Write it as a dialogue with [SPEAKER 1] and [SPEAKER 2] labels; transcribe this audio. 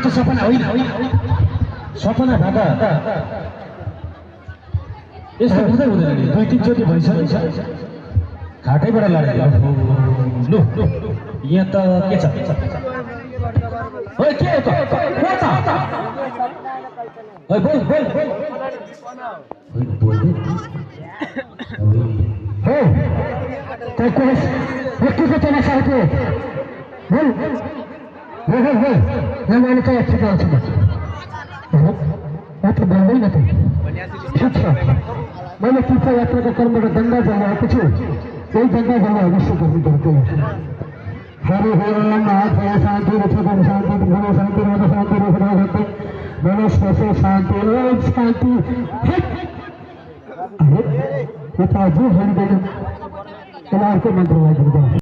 [SPEAKER 1] यस्तो सपना होइन सपना भाका यस्तो हुँदै हुँदैन नि दुई तीनचोटि भइसक्यो घाटैबाट लडेको लु यहाँ त के छ ओइ के हो त को त ओइ बोल बोल ओइ बोल हे तै कोस के चला साथी बोल हे यहाँ मैले कहाँ ठिक आउँछु म यात्रा बन्दैन त ठिक छ मैले तीर्थ यात्राको कर्मबाट गङ्गा जल आएको छु यही गङ्गा जल अवश्य गर्नु पर्छ हरि हरि महादेव शान्ति रक्षकम शान्ति भूम शान्ति राम शान्ति रघुनाथ शान्ति वनस्पति शान्ति ओम शान्ति अरे यता जो हरिदैन त्यसलाई अर्को मन्त्र लगाइदिनु